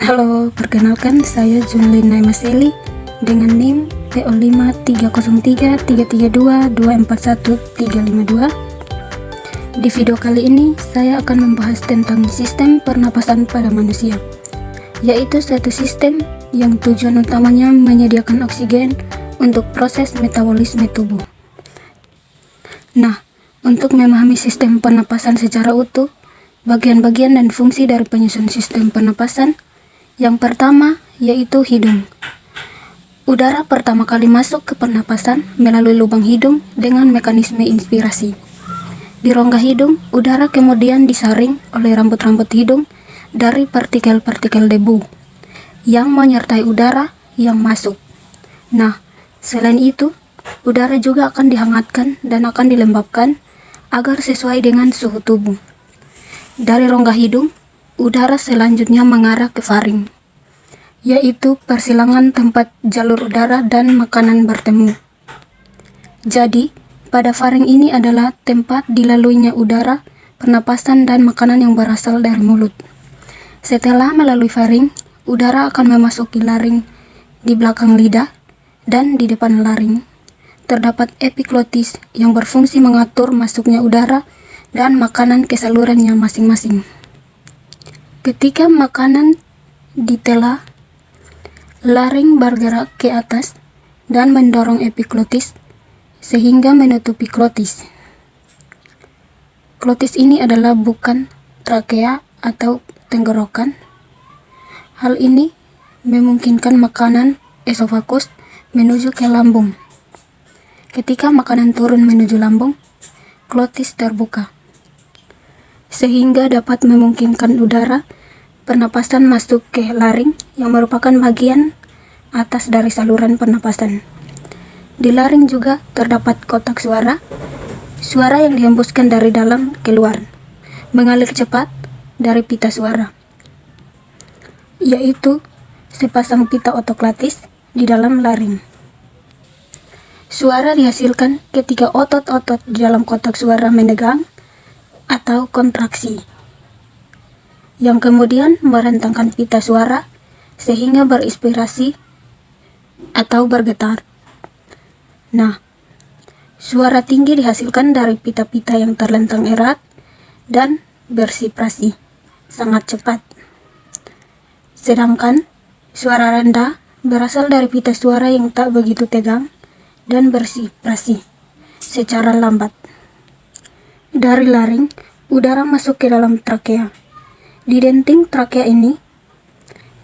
Halo, perkenalkan saya Junlin Naimaseli dengan NIM PO5303332241352. Di video kali ini saya akan membahas tentang sistem pernapasan pada manusia, yaitu suatu sistem yang tujuan utamanya menyediakan oksigen untuk proses metabolisme tubuh. Nah, untuk memahami sistem pernapasan secara utuh, bagian-bagian dan fungsi dari penyusun sistem pernapasan, yang pertama yaitu hidung. Udara pertama kali masuk ke pernapasan melalui lubang hidung dengan mekanisme inspirasi. Di rongga hidung, udara kemudian disaring oleh rambut-rambut hidung dari partikel-partikel debu yang menyertai udara yang masuk. Nah, selain itu, udara juga akan dihangatkan dan akan dilembabkan agar sesuai dengan suhu tubuh. Dari rongga hidung, udara selanjutnya mengarah ke faring, yaitu persilangan tempat jalur udara dan makanan bertemu. Jadi, pada faring ini adalah tempat dilaluinya udara, pernapasan, dan makanan yang berasal dari mulut. Setelah melalui faring, udara akan memasuki laring di belakang lidah, dan di depan laring terdapat epiglotis yang berfungsi mengatur masuknya udara dan makanan ke salurannya masing-masing. Ketika makanan ditela, laring bergerak ke atas dan mendorong epiglotis sehingga menutupi glotis. Glotis ini adalah bukan trakea atau tenggorokan. Hal ini memungkinkan makanan esofagus menuju ke lambung. Ketika makanan turun menuju lambung, glotis terbuka, sehingga dapat memungkinkan udara pernapasan masuk ke laring yang merupakan bagian atas dari saluran pernapasan. Di laring juga terdapat kotak suara yang dihembuskan dari dalam keluar, mengalir cepat dari pita suara, yaitu sepasang pita otoklatis di dalam laring. Suara dihasilkan ketika otot-otot di dalam kotak suara menegang atau kontraksi, yang kemudian merentangkan pita suara sehingga berinspirasi atau bergetar. Nah, suara tinggi dihasilkan dari pita-pita yang terlentang erat dan bervibrasi sangat cepat. Sedangkan suara rendah berasal dari pita suara yang tak begitu tegang dan bervibrasi secara lambat. Dari laring, udara masuk ke dalam trakea. Di denting trakea ini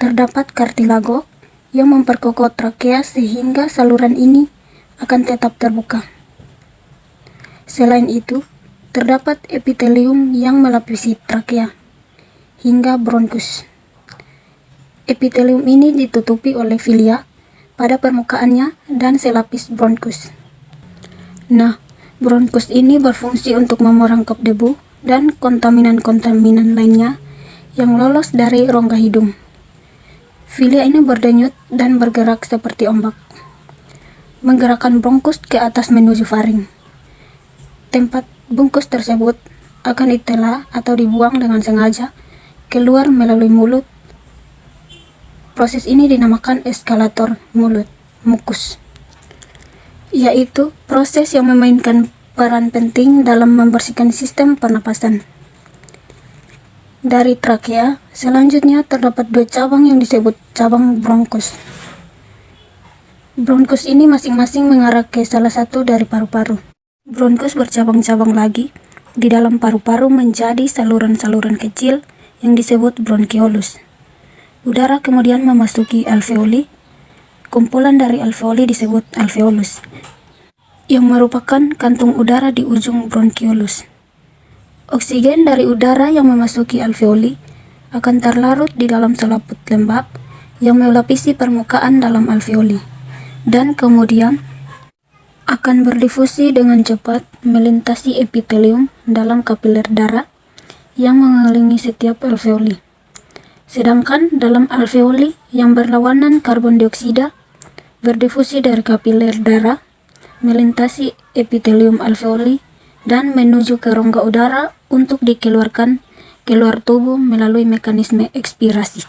terdapat kartilago yang memperkokoh trakea sehingga saluran ini akan tetap terbuka. Selain itu, terdapat epitelium yang melapisi trakea hingga bronkus. Epitelium ini ditutupi oleh filia pada permukaannya dan selapis bronkus. Nah, bronkus ini berfungsi untuk merangkap debu dan kontaminan-kontaminan lainnya yang lolos dari rongga hidung. Filia ini berdenyut dan bergerak seperti ombak, menggerakkan bronkus ke atas menuju faring. Tempat bungkus tersebut akan ditela atau dibuang dengan sengaja keluar melalui mulut. Proses ini dinamakan eskalator mulut, mukus, yaitu proses yang memainkan peran penting dalam membersihkan sistem pernapasan. Dari trakea, selanjutnya terdapat dua cabang yang disebut cabang bronkus. Bronkus ini masing-masing mengarah ke salah satu dari paru-paru. Bronkus bercabang-cabang lagi di dalam paru-paru menjadi saluran-saluran kecil yang disebut bronkiolus. Udara kemudian memasuki alveoli. Kumpulan dari alveoli disebut alveolus, yang merupakan kantung udara di ujung bronkiolus. Oksigen dari udara yang memasuki alveoli akan terlarut di dalam selaput lembab yang melapisi permukaan dalam alveoli, dan kemudian akan berdifusi dengan cepat melintasi epitelium dalam kapiler darah yang mengelilingi setiap alveoli. Sedangkan dalam alveoli yang berlawanan karbon dioksida berdifusi dari kapiler darah, melintasi epitelium alveoli, dan menuju ke rongga udara untuk dikeluarkan keluar tubuh melalui mekanisme ekspirasi.